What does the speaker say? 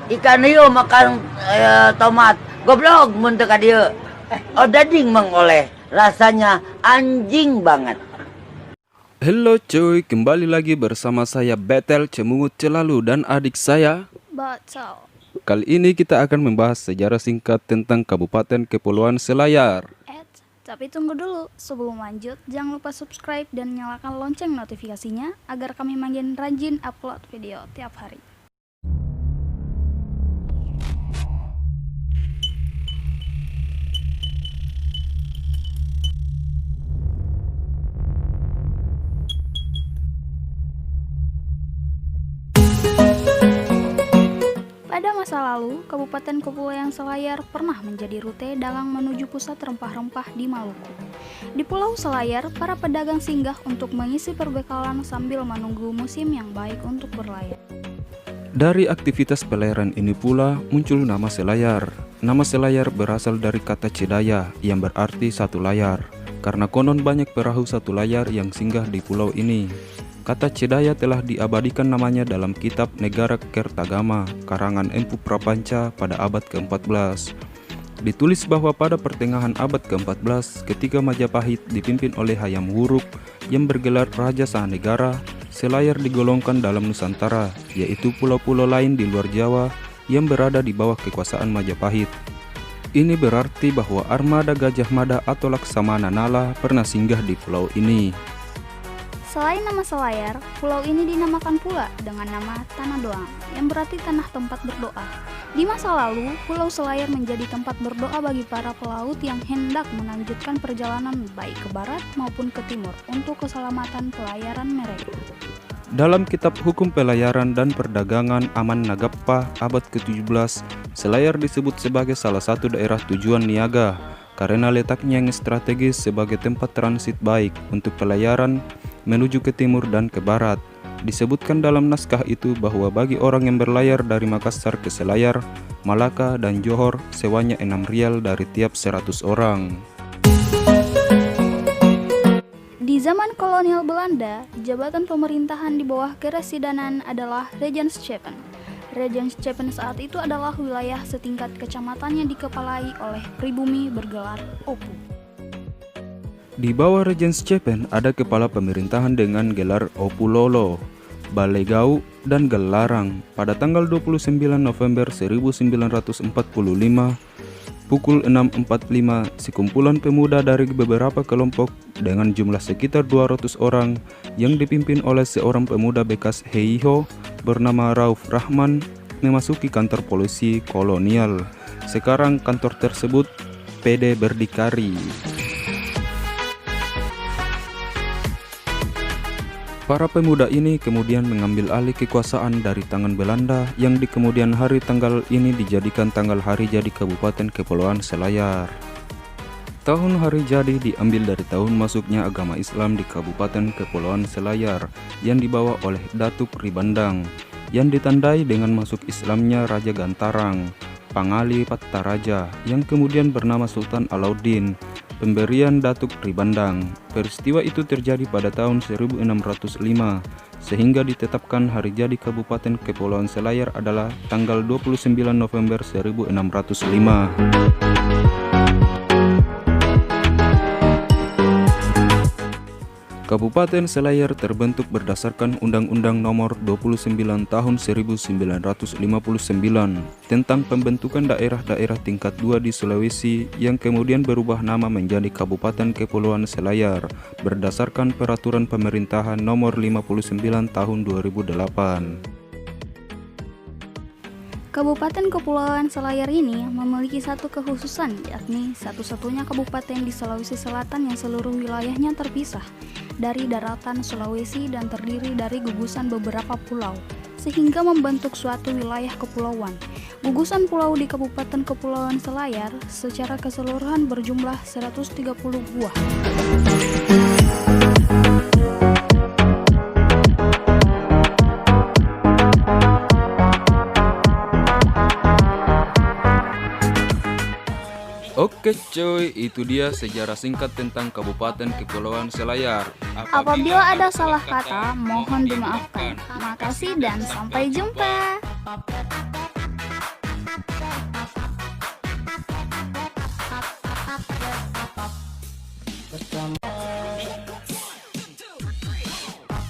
Ikan hiu makan tomat. Goblok mun teu ka dieu. Oh dading mengoleh. Rasanya anjing banget. Halo cuy, kembali lagi bersama saya Betel Cemungut Celalu dan adik saya Betul. Kali ini kita akan membahas sejarah singkat tentang Kabupaten Kepulauan Selayar. Tapi tunggu dulu, sebelum lanjut jangan lupa subscribe dan nyalakan lonceng notifikasinya agar kami makin rajin upload video tiap hari. Pada masa lalu, Kabupaten Kepulauan Selayar pernah menjadi rute dagang menuju pusat rempah-rempah di Maluku. Di Pulau Selayar, para pedagang singgah untuk mengisi perbekalan sambil menunggu musim yang baik untuk berlayar. Dari aktivitas pelayaran ini pula muncul nama Selayar. Nama Selayar berasal dari kata Cedaya yang berarti satu layar, karena konon banyak perahu satu layar yang singgah di pulau ini. Kata Cedaya telah diabadikan namanya dalam kitab Negara Kertagama, karangan Empu Prapanca pada abad ke-14. Ditulis bahwa pada pertengahan abad ke-14, ketika Majapahit dipimpin oleh Hayam Wuruk yang bergelar Raja Sahanegara, Selayar digolongkan dalam Nusantara, yaitu pulau-pulau lain di luar Jawa yang berada di bawah kekuasaan Majapahit. Ini berarti bahwa armada Gajah Mada atau Laksamana Nala pernah singgah di pulau ini. Selain nama Selayar, pulau ini dinamakan pula dengan nama Tanah Doang, yang berarti tanah tempat berdoa. Di masa lalu, Pulau Selayar menjadi tempat berdoa bagi para pelaut yang hendak melanjutkan perjalanan baik ke barat maupun ke timur untuk keselamatan pelayaran mereka. Dalam kitab Hukum Pelayaran dan Perdagangan Aman Nagappa abad ke-17, Selayar disebut sebagai salah satu daerah tujuan niaga karena letaknya yang strategis sebagai tempat transit baik untuk pelayaran menuju ke timur dan ke barat. Disebutkan dalam naskah itu bahwa bagi orang yang berlayar dari Makassar ke Selayar, Malaka, dan Johor, sewanya 6 rial dari tiap 100 orang. Di zaman kolonial Belanda, jabatan pemerintahan di bawah keresidenan adalah Regentschepen. Regentschepen saat itu adalah wilayah setingkat kecamatan yang dikepalai oleh pribumi bergelar Opu. Di bawah Regentschepen ada kepala pemerintahan dengan gelar Opulolo, Balegau, dan Gelarang. Pada tanggal 29 November 1945, pukul 6.45, sekumpulan pemuda dari beberapa kelompok dengan jumlah sekitar 200 orang yang dipimpin oleh seorang pemuda bekas Heiho bernama Rauf Rahman memasuki kantor polisi kolonial. Sekarang kantor tersebut PD Berdikari. Para pemuda ini kemudian mengambil alih kekuasaan dari tangan Belanda yang di kemudian hari tanggal ini dijadikan tanggal hari jadi Kabupaten Kepulauan Selayar. Tahun hari jadi diambil dari tahun masuknya agama Islam di Kabupaten Kepulauan Selayar yang dibawa oleh Datuk Ribandang, yang ditandai dengan masuk Islamnya Raja Gantarang, Pangali Pattaraja, yang kemudian bernama Sultan Alauddin. Pemberian Datuk Ribandang. Peristiwa itu terjadi pada tahun 1605, sehingga ditetapkan hari jadi Kabupaten Kepulauan Selayar adalah tanggal 29 November 1605. Kabupaten Selayar terbentuk berdasarkan Undang-Undang Nomor 29 Tahun 1959 tentang pembentukan daerah-daerah tingkat 2 di Sulawesi yang kemudian berubah nama menjadi Kabupaten Kepulauan Selayar berdasarkan Peraturan Pemerintahan Nomor 59 Tahun 2008. Kabupaten Kepulauan Selayar ini memiliki satu kekhususan, yakni satu-satunya kabupaten di Sulawesi Selatan yang seluruh wilayahnya terpisah dari daratan Sulawesi dan terdiri dari gugusan beberapa pulau, sehingga membentuk suatu wilayah kepulauan. Gugusan pulau di Kabupaten Kepulauan Selayar secara keseluruhan berjumlah 130 buah. Oke cuy, itu dia sejarah singkat tentang Kabupaten Kepulauan Selayar. Apabila ada salah kata, mohon dimaafkan. Terima kasih dan sampai jumpa. Bersama